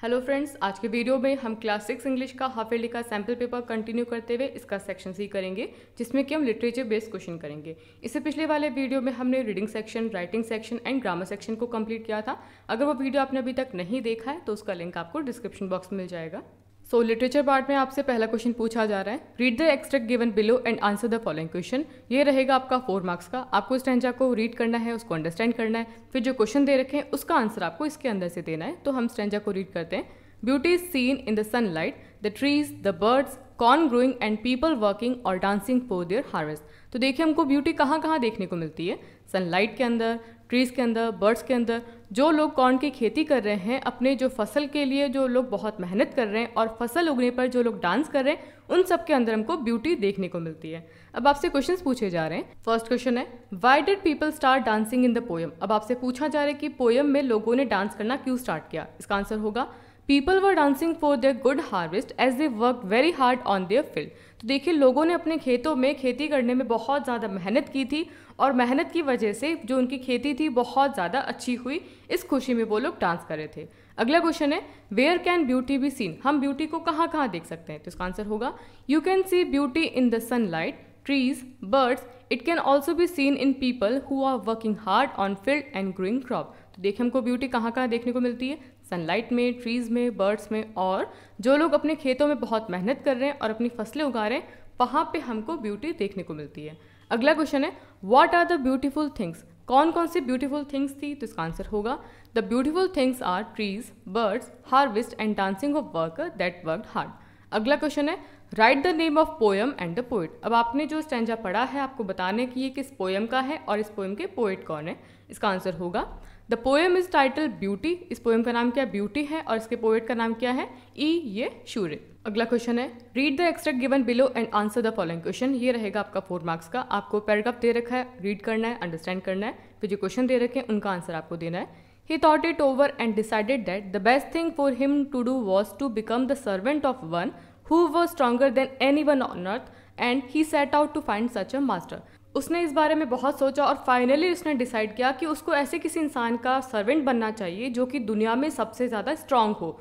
Hello friends, आज के video में हम क्लास 6 इंग्लिश का हाफ ईयरली का सैम्पल पेपर कंटिन्यू करते हुए इसका सेक्शन सी करेंगे, जिसमें कि हम लिटरेचर बेस्ड क्वेश्चन करेंगे। इससे पिछले वाले वीडियो में हमने reading section, writing section and grammar section को कंप्लीट किया था। अगर वो वीडियो आपने अभी तक नहीं देखा है तो उसका लिंक आपको डिस्क्रिप्शन बॉक्स में मिल जाएगा। सो लिटरेचर पार्ट में आपसे पहला क्वेश्चन पूछा जा रहा है, read the extract given below and answer the following question. ये रहेगा आपका 4 मार्क्स का। आपको स्टैंजा को रीड करना है, उसको अंडरस्टैंड करना है, फिर जो क्वेश्चन दे रखे हैं उसका आंसर आपको इसके अंदर से देना है। तो हम स्टैंजा को रीड करते हैं। Beauty is seen in the sunlight, the trees, the birds, corn growing and people working or dancing for their harvest। तो देखिए हमको ब्यूटी कहाँ कहाँ देखने को मिलती है। सनलाइट के अंदर, ट्रीज के अंदर, बर्ड्स के अंदर। जो लोग कॉर्न की खेती कर रहे हैं, अपने जो फसल के लिए जो लोग बहुत मेहनत कर रहे हैं और फसल उगने पर जो लोग डांस कर रहे हैं, उन सब के अंदर हमको ब्यूटी देखने को मिलती है। अब आपसे क्वेश्चंस पूछे जा रहे हैं। फर्स्ट क्वेश्चन है, why did people start dancing in the poem. अब आपसे पूछा जा रहा है कि पोएम में लोगों ने डांस करना क्यों स्टार्ट किया। इसका आंसर होगा, People were dancing for their good harvest as they worked very hard on their field। तो देखिए लोगों ने अपने खेतों में खेती करने में बहुत ज़्यादा मेहनत की थी और मेहनत की वजह से जो उनकी खेती थी बहुत ज़्यादा अच्छी हुई। इस खुशी में वो लोग डांस कर रहे थे। अगला क्वेश्चन है, where can beauty be seen. हम ब्यूटी को कहाँ कहाँ देख सकते हैं। तो इसका आंसर होगा, you can see beauty in the sunlight, trees, birds. It can also be seen in people who are working hard on field and growing crop. तो देखिए हमको ब्यूटी कहाँ कहाँ देखने को मिलती है, सनलाइट में, ट्रीज में, बर्ड्स में, और जो लोग अपने खेतों में बहुत मेहनत कर रहे हैं और अपनी फसलें उगा रहे हैं, वहाँ पे हमको ब्यूटी देखने को मिलती है। अगला क्वेश्चन है, what are the beautiful things. कौन कौन सी ब्यूटीफुल थिंग्स थी। तो इसका आंसर होगा, the beautiful things are trees, birds, harvest and dancing of worker that worked hard. अगला क्वेश्चन है, write the name of poem and the poet. अब आपने जो स्टैंजा पढ़ा है आपको बताने की ये किस पोएम का है और इस पोएम के पोएट कौन है। इसका आंसर होगा, the poem is title beauty. इस पोएम का नाम क्या ब्यूटी है और इसके पोएट का नाम क्या है ये शूरे। अगला क्वेश्चन है, read the extract given below and answer the following question. ये रहेगा आपका 4 मार्क्स का। आपको पैराग्राफ दे रखा है, रीड करना है, अंडरस्टैंड करना है, फिर जो क्वेश्चन दे रखे हैं उनका आंसर आपको देना है। He thought it over and decided that the best thing for him to do was to become the servant of one who was stronger than anyone on earth and he set out to find such a master। उसने इस बारे में बहुत सोचा और finally उसने decide किया कि उसको ऐसे किसी इंसान का सर्वेंट बनना चाहिए जो कि दुनिया में सबसे ज़्यादा स्ट्रांग हो।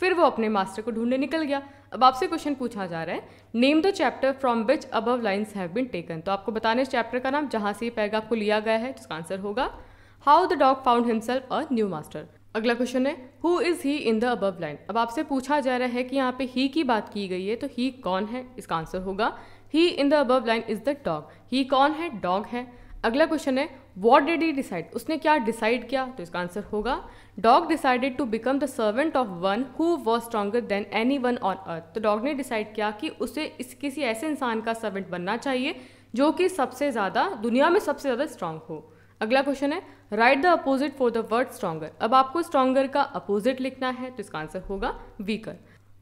फिर वो अपने मास्टर को ढूंढने निकल गया। अब आपसे क्वेश्चन पूछा जा रहा है, name the chapter from which above lines have been taken. तो आपको बताना है इस चैप्टर का नाम जहाँ से ये पैराग्राफ को लिया गया है। इसका आंसर होगा, how the dog found himself a new master. अगला क्वेश्चन है, who is he in the above line. अब आपसे पूछा जा रहा है कि यहाँ पे ही की बात की गई है, तो ही कौन है। इसका आंसर होगा, he in the above line is the dog. He कौन है, डॉग है। अगला क्वेश्चन है, व्हाट डिड ही डिसाइड। उसने क्या डिसाइड किया। तो इसका आंसर होगा, dog decided to become the servant of one who was stronger than any one on earth. तो डॉग ने डिसाइड किया कि उसे किसी ऐसे इंसान का सर्वेंट बनना चाहिए जो कि सबसे ज़्यादा दुनिया में सबसे ज़्यादा स्ट्रांग हो। अगला क्वेश्चन है, write the opposite for the word stronger. अब आपको स्ट्रॉन्गर का अपोजिट लिखना है, तो इसका आंसर होगा वीकर।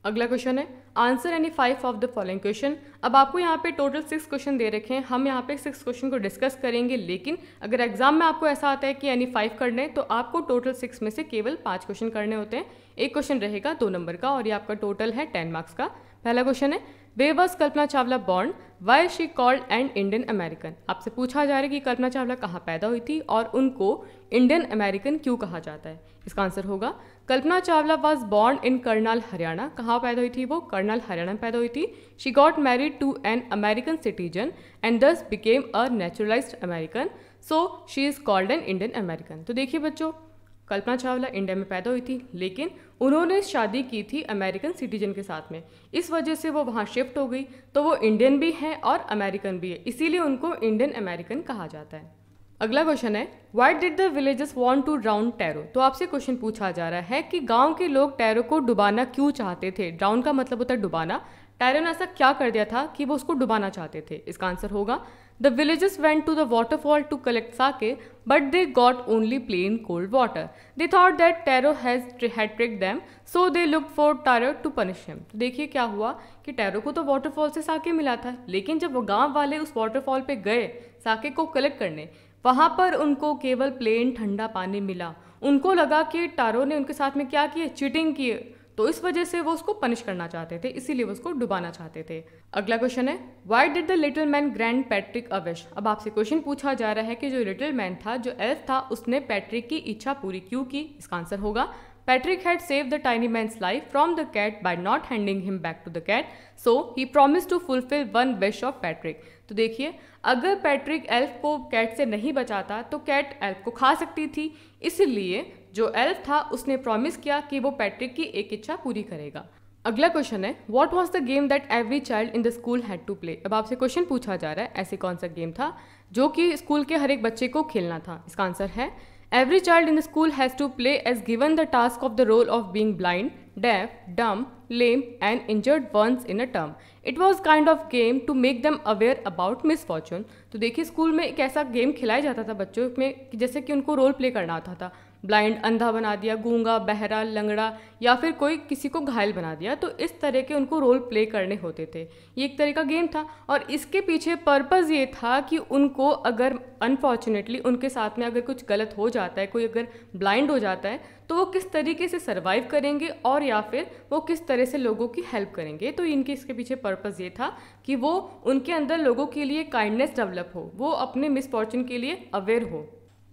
अगला क्वेश्चन है, answer any 5 of the following question. अब आपको यहाँ पे टोटल 6 क्वेश्चन दे रखे हैं। हम यहाँ पे 6 क्वेश्चन को डिस्कस करेंगे, लेकिन अगर एग्जाम में आपको ऐसा आता है कि एनी 5 करने हैं तो आपको टोटल 6 में से केवल 5 क्वेश्चन करने होते हैं। एक क्वेश्चन रहेगा 2 नंबर का और ये आपका टोटल है 10 मार्क्स का। पहला क्वेश्चन है, where was Kalpana Chawla born, why she called an Indian American. आपसे पूछा जा रहा है कि कल्पना चावला कहाँ पैदा हुई थी और उनको इंडियन अमेरिकन क्यों कहा जाता है। इसका आंसर होगा, Kalpana Chawla was born in Karnal Haryana. कहाँ पैदा हुई थी वो, करनाल हरियाणा में पैदा हुई थी। She got married to an American citizen and thus became a naturalised American, so she is called an Indian American. तो देखिए बच्चों, कल्पना चावला इंडिया में पैदा हुई थी, लेकिन उन्होंने शादी की थी अमेरिकन सिटीजन के साथ में। इस वजह से वो वहाँ शिफ्ट हो गई, तो वो इंडियन भी है और अमेरिकन भी है, इसीलिए उनको इंडियन अमेरिकन कहा जाता है। अगला क्वेश्चन है, why did the villagers want to drown Taro. तो आपसे क्वेश्चन पूछा जा रहा है कि गांव के लोग टैरो को डुबाना क्यों चाहते थे। ड्राउन का मतलब होता है डुबाना। टैरो ने ऐसा क्या कर दिया था कि वो उसको डुबाना चाहते थे। इसका आंसर होगा, the villagers went to the waterfall to collect sake but they got only plain cold water. They thought that Taro had tricked them so they looked for Taro to punish him. तो देखिए क्या हुआ कि tarot को तो waterfall से साके मिला था, लेकिन जब वो गाँव वाले उस वाटरफॉल पे गए साके को कलेक्ट करने, वहाँ पर उनको केवल प्लेन ठंडा पानी मिला। उनको लगा कि टैरो ने उनके साथ में क्या किया, चीटिंग की, तो इस वजह से वो उसको पनिश करना चाहते थे, इसीलिए वो उसको डुबाना चाहते थे। अगला क्वेश्चन है, why did the little man grand Patrick a wish. अब आपसे क्वेश्चन पूछा जा रहा है कि जो लिटिल मैन था, जो एल्फ था, उसने पैट्रिक की इच्छा पूरी क्यों की। इसका आंसर होगा, Patrick had saved the tiny man's life from the cat by not handing him back to the cat, so he promised to fulfill one wish of Patrick. तो देखिए, अगर पैट्रिक एल्फ को कैट से नहीं बचाता तो cat elf को खा सकती थी, इसलिए जो एल्फ था उसने प्रॉमिस किया कि वो पैट्रिक की एक इच्छा पूरी करेगा। अगला क्वेश्चन है, what was the game that every child in the school had to play. अब आपसे क्वेश्चन पूछा जा रहा है ऐसे कौन सा गेम था जो कि स्कूल के हर एक बच्चे को खेलना था। इसका आंसर है, every child in the school has to play as given the task of the role of being blind, deaf, dumb, lame and injured once in a term. It was kind of game to make them aware about misfortune. तो देखिए, school में एक ऐसा game खिलाया जाता था बच्चों में कि जैसे कि उनको रोल प्ले करना होता था। ब्लाइंड अंधा बना दिया, गूंगा, बहरा, लंगड़ा या फिर कोई किसी को घायल बना दिया, तो इस तरह के उनको रोल प्ले करने होते थे। ये एक तरह का गेम था और इसके पीछे पर्पज़ ये था कि उनको अगर अनफॉर्चुनेटली उनके साथ में अगर कुछ गलत हो जाता है, कोई अगर ब्लाइंड हो जाता है, तो वो किस तरीके से सर्वाइव करेंगे और या फिर वो किस तरह से लोगों की हेल्प करेंगे। तो इनके इसके पीछे पर्पज़ ये था कि वो उनके अंदर लोगों के लिए काइंडनेस डेवलप हो, वो अपने मिसफॉर्चून के लिए अवेयर हो।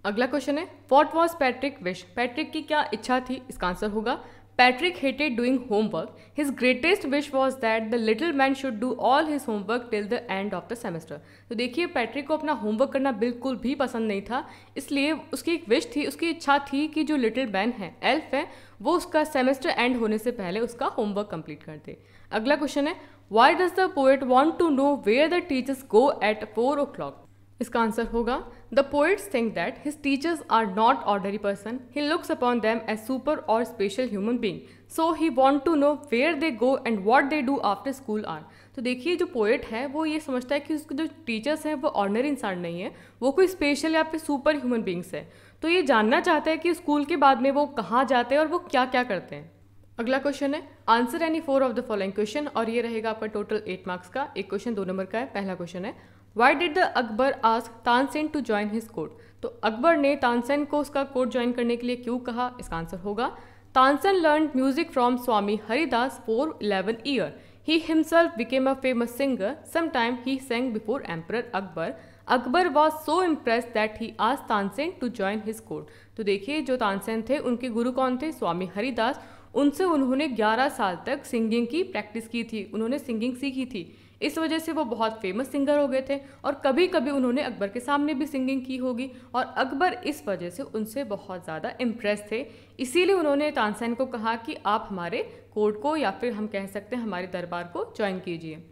अगला क्वेश्चन है, what was Patrick wish. Patrick की क्या इच्छा थी। इसका आंसर होगा, Patrick hated doing homework. His greatest wish was that the little man should do all his homework till the end of the semester. तो देखिए, पैट्रिक को अपना होमवर्क करना बिल्कुल भी पसंद नहीं था, इसलिए उसकी एक विश थी, उसकी इच्छा थी कि जो लिटिल मैन है, एल्फ है, वो उसका सेमेस्टर एंड होने से पहले उसका होमवर्क कंप्लीट कर दे। अगला क्वेश्चन है, why does the poet want to know where the teachers go at 4 o'clock। इसका आंसर होगा, the poets think that his teachers are not ordinary person, he looks upon them as super or special human being, so he want to know where they go and what they do after school hours. तो देखिए, जो poet है वो ये समझता है कि उसके जो टीचर्स हैं वो ऑर्डनरी इंसान नहीं है, वो कोई स्पेशल या फिर सुपर ह्यूमन बीइंग्स है। तो ये जानना चाहता है कि स्कूल के बाद में वो कहाँ जाते हैं और वो क्या क्या करते हैं। अगला क्वेश्चन है, answer any 4 of the following question, और ये रहेगा आपका टोटल 8 मार्क्स का। एक क्वेश्चन 2 नंबर का है। पहला क्वेश्चन है, why did the Akbar ask Tansen to join his court. तो अकबर ने तानसेन को उसका कोर्ट ज्वाइन करने के लिए क्यों कहा। इसका आंसर होगा, Tansen learn music from Swami Haridas for 11 year. He himself became a famous singer, sometime he sang before emperor Akbar. Akbar was so impressed that he asked Tansen to join his court. तो देखिए, जो तानसेन थे उनके गुरु कौन थे, स्वामी हरिदास। उनसे उन्होंने 11 साल तक सिंगिंग की प्रैक्टिस की थी, उन्होंने सिंगिंग सीखी थी। इस वजह से वो बहुत फेमस सिंगर हो गए थे और कभी कभी उन्होंने अकबर के सामने भी सिंगिंग की होगी और अकबर इस वजह से उनसे बहुत ज़्यादा इम्प्रेस थे। इसीलिए उन्होंने तानसेन को कहा कि आप हमारे कोर्ट को या फिर हम कह सकते हैं हमारे दरबार को ज्वाइन कीजिए।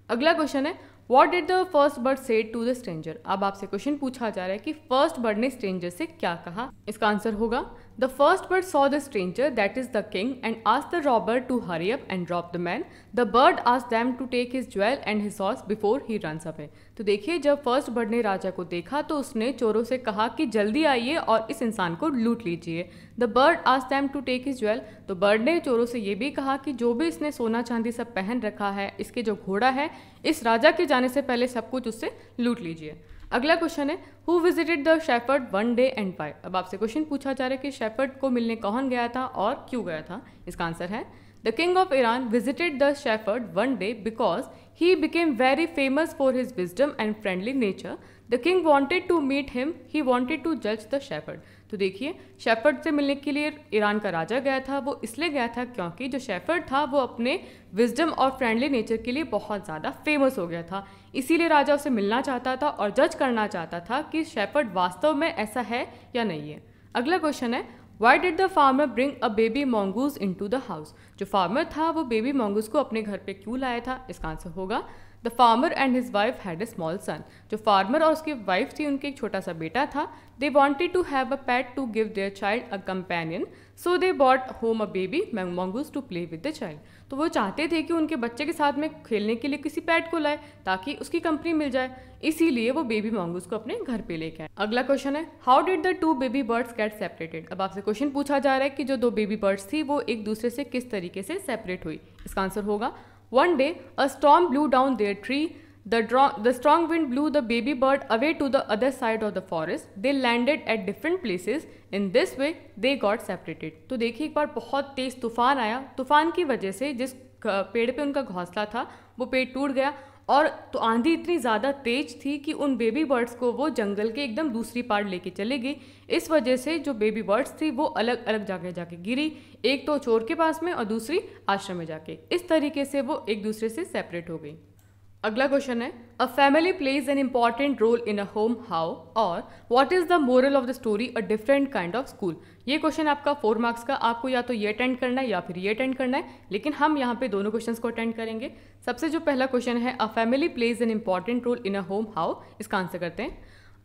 अगला क्वेश्चन है, what did the first bird से टू द स्ट्रेंजर। अब आपसे क्वेश्चन पूछा जा रहा है कि फर्स्ट बर्ड ने स्ट्रेंजर से क्या कहा। इसका आंसर होगा, the first bird saw the stranger that is the king and asked the robber to hurry up and drop the man. The bird asked them to take his jewel and his horse before he runs away. तो देखिए, जब first bird ने राजा को देखा तो उसने चोरों से कहा कि जल्दी आइए और इस इंसान को लूट लीजिए। The bird asked them to take his jewel. तो बर्ड ने चोरों से ये भी कहा कि जो भी इसने सोना चांदी सब पहन रखा है, इसके जो घोड़ा है, इस राजा के जाने से पहले सब कुछ उससे लूट लीजिए। अगला क्वेश्चन है, who visited the shepherd one day and why. अब आपसे क्वेश्चन पूछा जा रहा है कि शेफर्ड को मिलने कौन गया था और क्यों गया था। इसका आंसर है, the king of Iran visited the shepherd one day because he became very famous for his wisdom and friendly nature. The king wanted to meet him, he wanted to जज द शेफर्ड। तो देखिए, shepherd से मिलने के लिए Iran का राजा गया था, वो इसलिए गया था क्योंकि जो शेफर्ड था वो अपने विजडम और फ्रेंडली नेचर के लिए बहुत ज़्यादा फेमस हो गया था। इसीलिए राजा उसे मिलना चाहता था और जज करना चाहता था कि शेफर्ड वास्तव में ऐसा है या नहीं है। अगला क्वेश्चन है, why did the farmer bring a baby mongoose in to the house. जो फार्मर था वो बेबी मंगूज को अपने घर पे क्यों लाया था। इसका आंसर होगा, the farmer and his wife had a small son. जो फार्मर और उसकी वाइफ थी उनके एक छोटा सा बेटा था। They wanted to have a pet to give their child a companion, so they bought home a baby mongoose to play with the child. तो वो चाहते थे कि उनके बच्चे के साथ में खेलने के लिए किसी पेट को लाए ताकि उसकी कंपनी मिल जाए, इसीलिए वो बेबी मंगूज को अपने घर पे लेके आए। अगला क्वेश्चन है, how did the 2 baby birds get separated. अब आपसे क्वेश्चन पूछा जा रहा है कि जो 2 बेबी बर्ड्स थी वो एक दूसरे से किस तरीके से सेपरेट हुई। इसका आंसर होगा, one day a storm blew down their tree. The strong wind blew the baby bird away to the other side of the forest. They landed at different places. In this way they got separated. तो देखिए, एक बार बहुत तेज तूफान आया, तूफान की वजह से जिस पेड़ पे उनका घोंसला था वो पेड़ टूट गया और तो आंधी इतनी ज़्यादा तेज थी कि उन बेबी बर्ड्स को वो जंगल के एकदम दूसरी पार्ट लेके चले गई। इस वजह से जो बेबी बर्ड्स थी वो अलग अलग जगह जाके गिरी, एक तो चोर के पास में और दूसरी आश्रम में जाके। इस तरीके से वो एक दूसरे से सेपरेट हो गई। अगला क्वेश्चन है, a family plays an important role in a home how, और what is the moral of the story a different kind of school. ये क्वेश्चन आपका 4 मार्क्स का, आपको या तो ये अटेंड करना है या फिर ये अटेंड करना है, लेकिन हम यहाँ पे दोनों क्वेश्चंस को अटेंड करेंगे। सबसे जो पहला क्वेश्चन है, a family plays an important role in a home how, इसका आंसर करते हैं।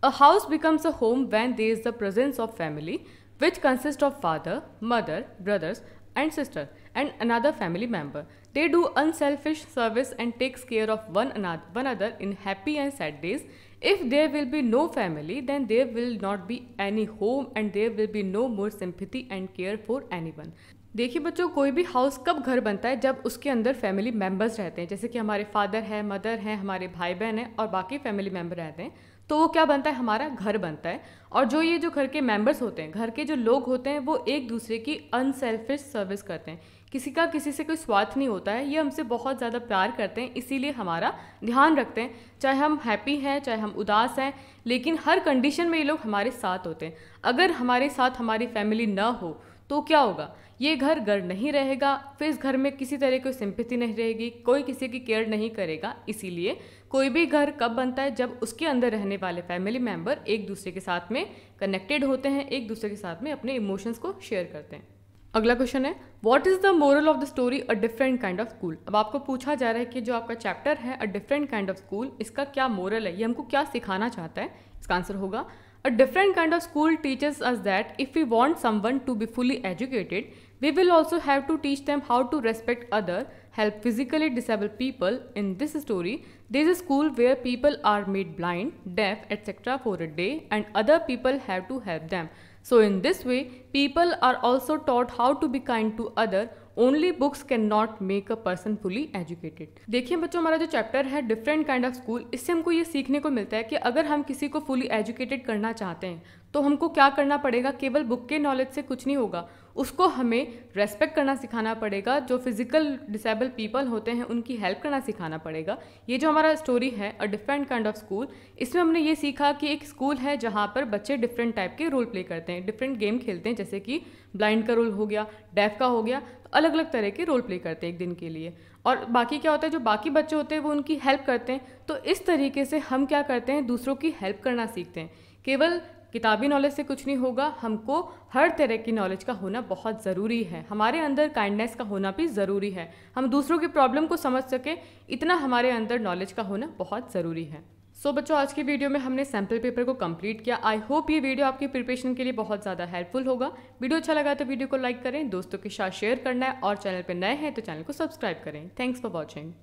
A house becomes a home when there is the presence of family which consists of father, mother, brothers and sister and another family member. They do unselfish service and takes care of one another in happy and sad days. If there will be no family, then there will not be any home and there will be no more sympathy and care for anyone. देखिए बच्चों, कोई भी house कब घर बनता है, जब उसके अंदर फैमिली मेम्बर्स रहते हैं, जैसे कि हमारे फादर है, मदर है, हमारे भाई बहन है और बाकी फैमिली मेम्बर रहते हैं, तो वो क्या बनता है, हमारा घर बनता है। और जो ये जो घर के मेंबर्स होते हैं, घर के जो लोग होते हैं, वो एक दूसरे की अनसेल्फिश सर्विस करते हैं। किसी का किसी से कोई स्वार्थ नहीं होता है, ये हमसे बहुत ज़्यादा प्यार करते हैं, इसीलिए हमारा ध्यान रखते हैं, चाहे हम हैप्पी हैं चाहे हम उदास हैं, लेकिन हर कंडीशन में ये लोग हमारे साथ होते हैं। अगर हमारे साथ हमारी फैमिली ना हो तो क्या होगा, ये घर नहीं रहेगा, फिर इस घर में किसी तरह की सिंपैथी नहीं रहेगी, कोई किसी की केयर नहीं करेगा। इसीलिए कोई भी घर कब बनता है, जब उसके अंदर रहने वाले फैमिली मेम्बर एक दूसरे के साथ में कनेक्टेड होते हैं, एक दूसरे के साथ में अपने इमोशंस को शेयर करते हैं। अगला क्वेश्चन है, what is the moral of the story a different kind of school. अब आपको पूछा जा रहा है कि जो आपका चैप्टर है अ डिफरेंट काइंड ऑफ स्कूल, इसका क्या मोरल है, ये हमको क्या सिखाना चाहता है। इसका आंसर होगा, a different kind of school teaches us that if we want someone to be fully educated, we will also have to teach them how to respect other, help physically disabled people. In this story, there is a school where people are made blind, deaf, etc. for a day, and other people have to help them. So in this way, people are also taught how to be kind to other. Only books can not make a person fully educated. देखिए बच्चों, हमारा जो chapter है different kind of school, इससे हमको ये सीखने को मिलता है कि अगर हम किसी को फुली एजुकेटेड करना चाहते हैं तो हमको क्या करना पड़ेगा, केवल बुक के नॉलेज से कुछ नहीं होगा, उसको हमें रेस्पेक्ट करना सिखाना पड़ेगा, जो फिजिकल डिसेबल पीपल होते हैं उनकी हेल्प करना सिखाना पड़ेगा। ये जो हमारा स्टोरी है अ डिफरेंट काइंड ऑफ स्कूल, इसमें हमने ये सीखा कि एक स्कूल है जहाँ पर बच्चे डिफरेंट टाइप के रोल प्ले करते हैं, डिफरेंट गेम खेलते हैं, जैसे कि ब्लाइंड का रोल हो गया, डेफ का हो गया, अलग अलग तरह के रोल प्ले करते हैं एक दिन के लिए। और बाकी क्या होता है, जो बाकी बच्चे होते हैं वो उनकी हेल्प करते हैं। तो इस तरीके से हम क्या करते हैं, दूसरों की हेल्प करना सीखते हैं। केवल किताबी नॉलेज से कुछ नहीं होगा, हमको हर तरह की नॉलेज का होना बहुत ज़रूरी है, हमारे अंदर काइंडनेस का होना भी ज़रूरी है, हम दूसरों की प्रॉब्लम को समझ सके, इतना हमारे अंदर नॉलेज का होना बहुत ज़रूरी है। सो बच्चों, आज की वीडियो में हमने सैम्पल पेपर को कंप्लीट किया। आई होप ये वीडियो आपकी प्रिपरेशन के लिए बहुत ज़्यादा हेल्पफुल होगा। वीडियो अच्छा लगा तो वीडियो को लाइक करें, दोस्तों के साथ शेयर करना है, और चैनल पर नए हैं तो चैनल को सब्सक्राइब करें। Thanks for watching.